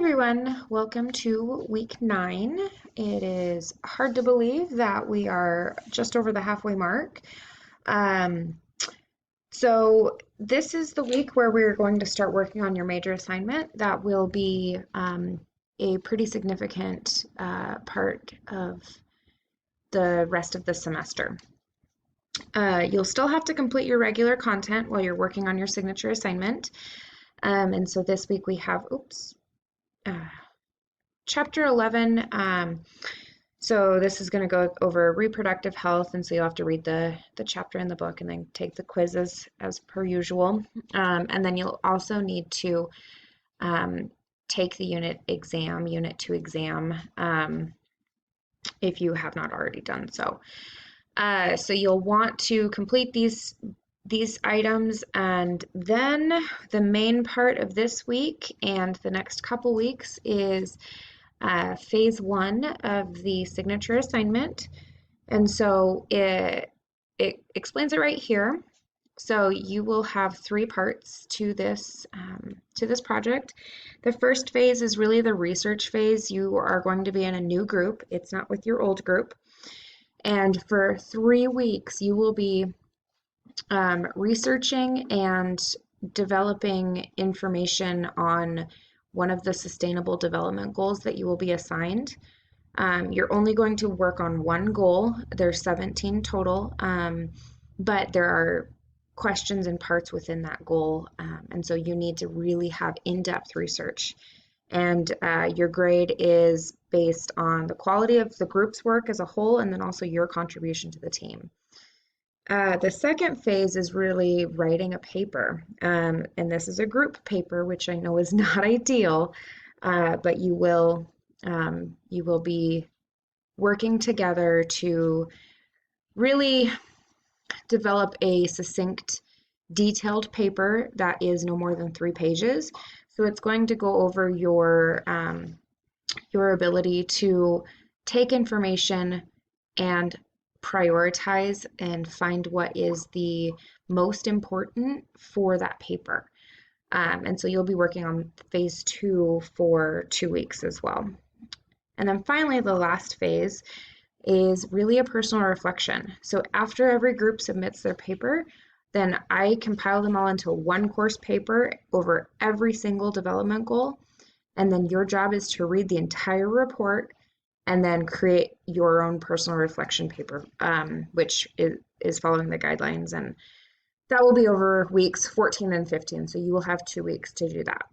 everyone, welcome to week 9. It is hard to believe that we are just over the halfway mark. Um, so this is the week where we're going to start working on your major assignment. That will be a pretty significant part of the rest of the semester. You'll still have to complete your regular content while you're working on your signature assignment. And so this week we have, chapter 11. So this is going to go over reproductive health, and so you'll have to read the chapter in the book and then take the quizzes as per usual. And then you'll also need to take the unit 2 exam, if you have not already done so. So you'll want to complete these items, and then the main part of this week and the next couple weeks is phase 1 of the signature assignment. And so it explains it right here. So you will have 3 parts to this project. The first phase is really the research phase. You are going to be in a new group. It's not with your old group. And for 3 weeks, you will be researching and developing information on one of the sustainable development goals that you will be assigned. You're only going to work on one goal. There's 17 total, but there are questions and parts within that goal, and so you need to really have in-depth research. And your grade is based on the quality of the group's work as a whole, and then also your contribution to the team. The second phase is really writing a paper, and this is a group paper, which I know is not ideal, but you will be working together to really develop a succinct, detailed paper that is no more than 3 pages. So it's going to go over your ability to take information and prioritize and find what is the most important for that paper. And so you'll be working on phase 2 for 2 weeks as well. And then finally, the last phase is really a personal reflection. So after every group submits their paper, then I compile them all into one course paper over every single development goal. And then your job is to read the entire report and then create your own personal reflection paper, which is following the guidelines. And that will be over weeks 14 and 15. So you will have 2 weeks to do that.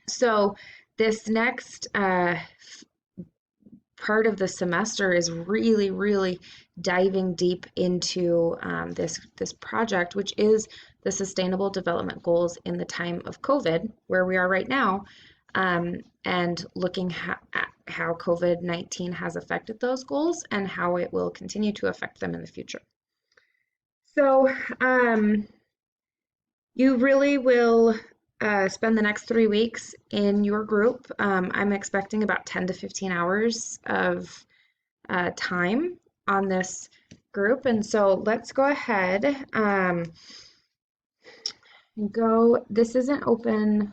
So this next part of the semester is really, really diving deep into this project, which is the Sustainable Development Goals in the time of COVID, where we are right now, and looking at how COVID-19 has affected those goals and how it will continue to affect them in the future. So you really will spend the next 3 weeks in your group. I'm expecting about 10 to 15 hours of time on this group. And so let's go ahead and go. This isn't open.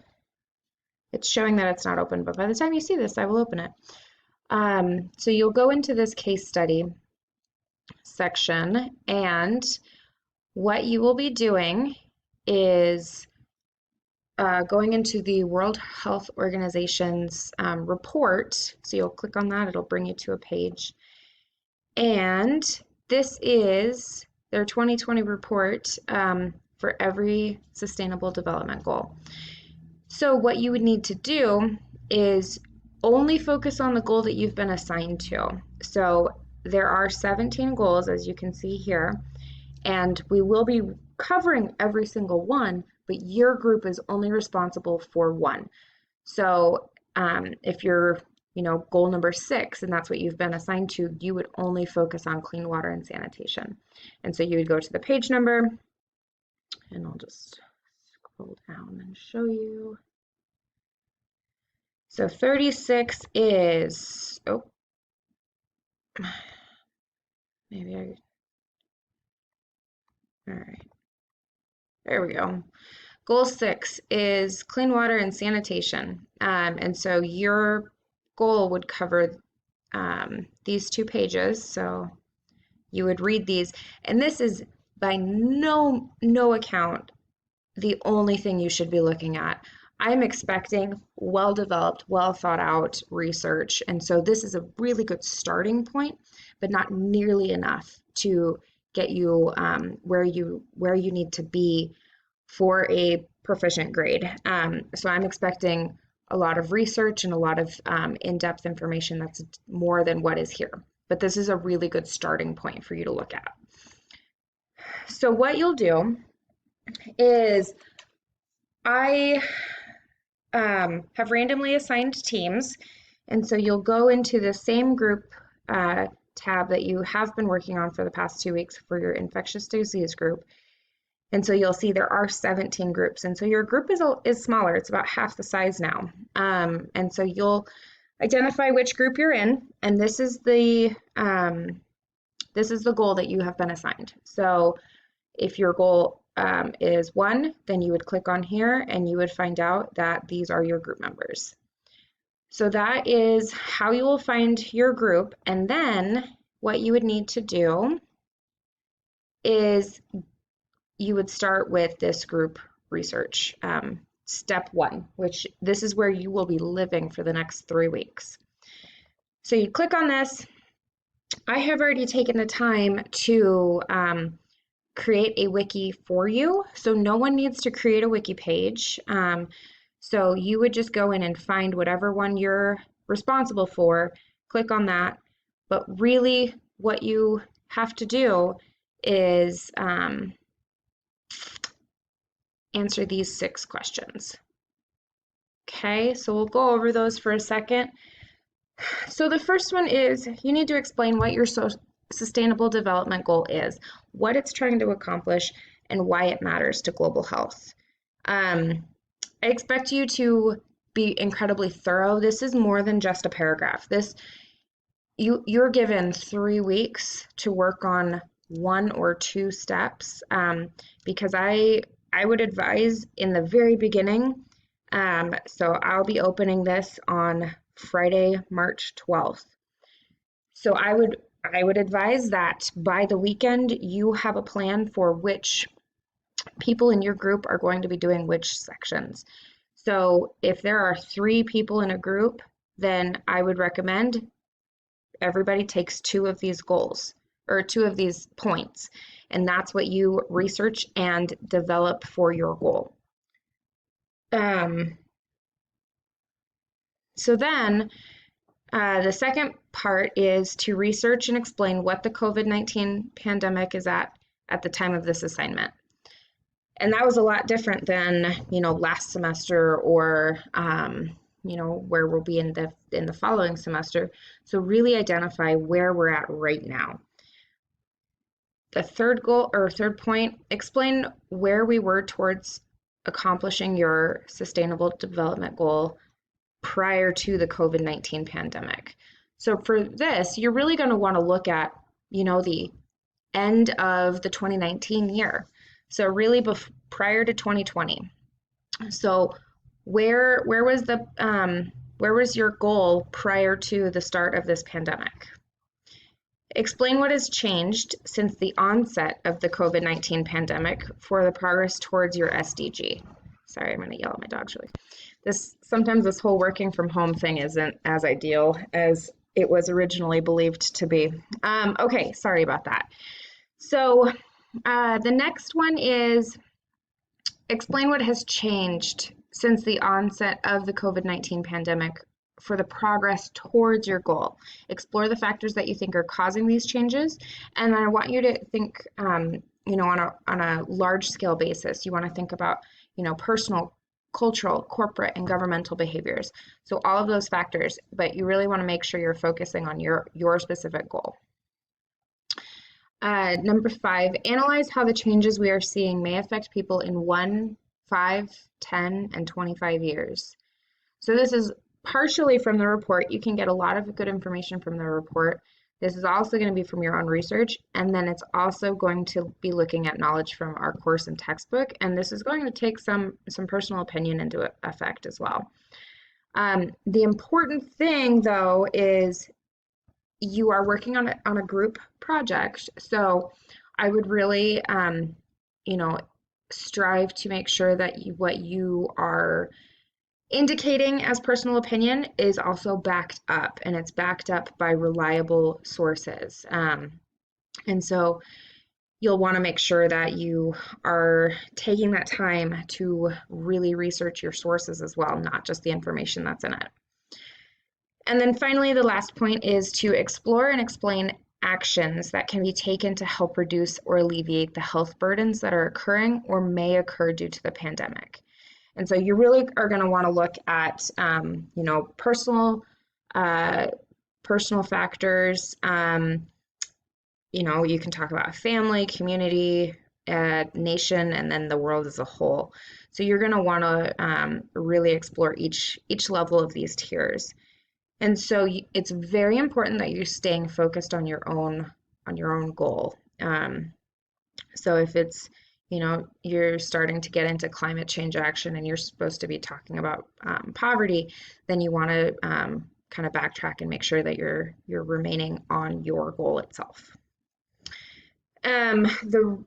It's showing that it's not open, but by the time you see this, I will open it. So you'll go into this case study section, and what you will be doing is going into the World Health Organization's report. So you'll click on that, it'll bring you to a page. And this is their 2020 report for every sustainable development goal. So what you would need to do is only focus on the goal that you've been assigned to. So there are 17 goals, as you can see here, and we will be covering every single one, but your group is only responsible for one. So if you're, goal number 6, and that's what you've been assigned to, you would only focus on clean water and sanitation. And so you would go to the page number, and I'll just scroll down and show you. So 36 is, all right, there we go. Goal 6 is clean water and sanitation. And so your goal would cover these 2 pages. So you would read these, and this is by no account the only thing you should be looking at. I'm expecting well-developed, well-thought-out research, and so this is a really good starting point, but not nearly enough to get you where you need to be for a proficient grade. So I'm expecting a lot of research and a lot of in-depth information that's more than what is here. But this is a really good starting point for you to look at. So what you'll do is I have randomly assigned teams, and so you'll go into the same group tab that you have been working on for the past 2 weeks for your infectious disease group. And so you'll see there are 17 groups, and so your group is smaller. It's about half the size now. And so you'll identify which group you're in, and this is the goal that you have been assigned. So if your goal is 1, then you would click on here and you would find out that these are your group members. So that is how you will find your group. And then what you would need to do is you would start with this group research, step 1, which this is where you will be living for the next 3 weeks. So you click on this. I have already taken the time to create a wiki for you, so no one needs to create a wiki page. So you would just go in and find whatever one you're responsible for, click on that, but really what you have to do is answer these 6 questions. Okay, so we'll go over those for a second. So the first one is you need to explain what your sustainable development goal is, what it's trying to accomplish, and why it matters to global health. I expect you to be incredibly thorough. This is more than just a paragraph. You're given 3 weeks to work on 1 or 2 steps, because I would advise in the very beginning. So I'll be opening this on Friday, March 12th. So I would advise that by the weekend you have a plan for which people in your group are going to be doing which sections. So if there are 3 people in a group, then I would recommend everybody takes 2 of these goals or 2 of these points, and that's what you research and develop for your goal. So then the second part is to research and explain what the COVID-19 pandemic is at the time of this assignment. And that was a lot different than, last semester or, where we'll be in the following semester. So really identify where we're at right now. The third goal or third point, explain where we were towards accomplishing your sustainable development goal prior to the COVID-19 pandemic. So for this, you're really going to want to look at, the end of the 2019 year. So really prior to 2020. So where was your goal prior to the start of this pandemic? Explain what has changed since the onset of the COVID-19 pandemic for the progress towards your SDG. Sorry, I'm going to yell at my dogs really. Sometimes this whole working from home thing isn't as ideal as it was originally believed to be. Okay, sorry about that. So the next one is explain what has changed since the onset of the COVID-19 pandemic for the progress towards your goal. Explore the factors that you think are causing these changes, and I want you to think, on a large scale basis. You want to think about, personal, cultural, corporate, and governmental behaviors. So all of those factors, but you really want to make sure you're focusing on your specific goal. Number 5, analyze how the changes we are seeing may affect people in 1, 5, 10, and 25 years. So this is partially from the report. You can get a lot of good information from the report, This is also going to be from your own research, and then it's also going to be looking at knowledge from our course and textbook, and this is going to take some personal opinion into effect as well. The important thing, though, is you are working on a group project, so I would really, you know, strive to make sure that what you are indicating as personal opinion is also backed up, and it's backed up by reliable sources. And so you'll want to make sure that you are taking that time to really research your sources as well, not just the information that's in it. And then finally, the last point is to explore and explain actions that can be taken to help reduce or alleviate the health burdens that are occurring or may occur due to the pandemic. And so you really are going to want to look at, personal factors. You can talk about family, community, nation, and then the world as a whole. So you're going to want to really explore each level of these tiers. And so it's very important that you're staying focused on your own goal. So if it's, you're starting to get into climate change action and you're supposed to be talking about poverty, then you want to kind of backtrack and make sure that you're remaining on your goal itself. The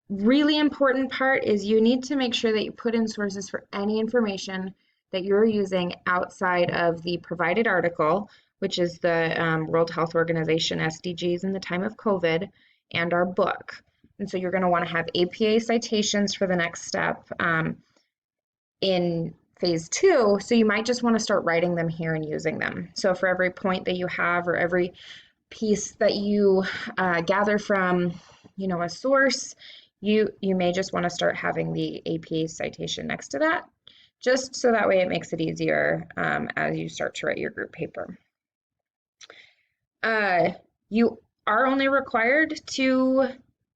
really important part is you need to make sure that you put in sources for any information that you're using outside of the provided article, which is the World Health Organization SDGs in the time of COVID, and our book. And so you're going to want to have APA citations for the next step in phase 2. So you might just want to start writing them here and using them. So for every point that you have or every piece that you gather from, a source, you may just want to start having the APA citation next to that, just so that way it makes it easier as you start to write your group paper. You are only required to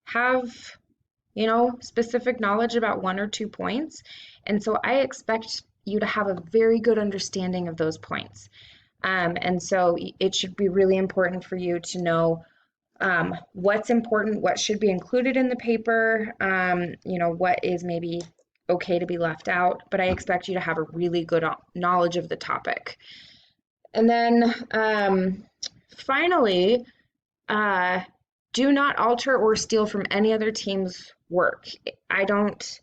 have, specific knowledge about 1 or 2 points. And so I expect you to have a very good understanding of those points. And so it should be really important for you to know what's important, what should be included in the paper, what is maybe okay to be left out, but I expect you to have a really good knowledge of the topic. And then finally, do not alter or steal from any other team's work. I don't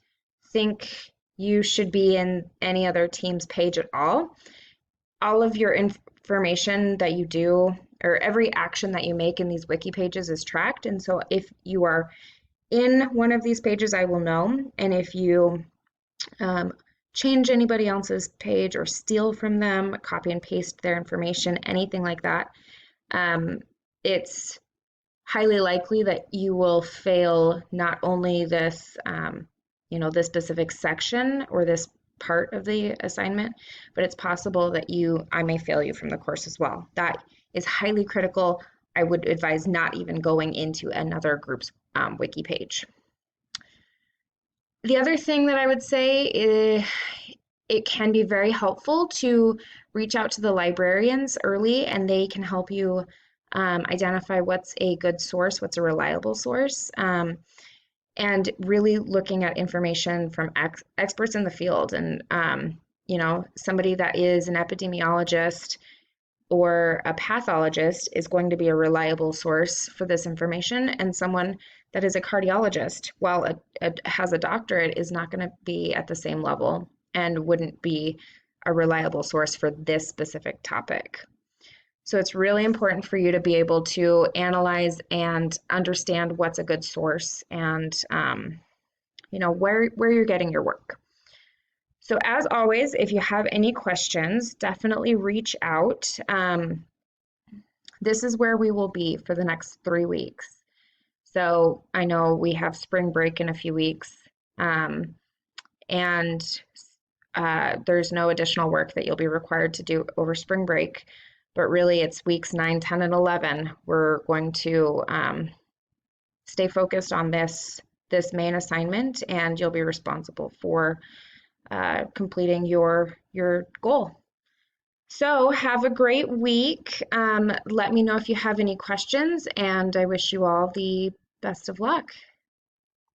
think you should be in any other team's page at all. All of your information that you do, or every action that you make in these wiki pages is tracked. And so if you are in one of these pages, I will know. And if you change anybody else's page or steal from them, copy and paste their information, anything like that, it's highly likely that you will fail not only this, this specific section or this part of the assignment, but it's possible that I may fail you from the course as well. That is highly critical. I would advise not even going into another group's wiki page. The other thing that I would say is it can be very helpful to reach out to the librarians early, and they can help you identify what's a good source, what's a reliable source, and really looking at information from experts in the field. And, somebody that is an epidemiologist or a pathologist is going to be a reliable source for this information, and someone that is a cardiologist, while has a doctorate, is not going to be at the same level and wouldn't be a reliable source for this specific topic. So it's really important for you to be able to analyze and understand what's a good source and, where you're getting your work. So as always, if you have any questions, definitely reach out. This is where we will be for the next 3 weeks. So I know we have spring break in a few weeks, and there's no additional work that you'll be required to do over spring break. But really, it's weeks 9, 10, and 11. We're going to stay focused on this main assignment, and you'll be responsible for completing your goal. So have a great week. Let me know if you have any questions, and I wish you all the best of luck.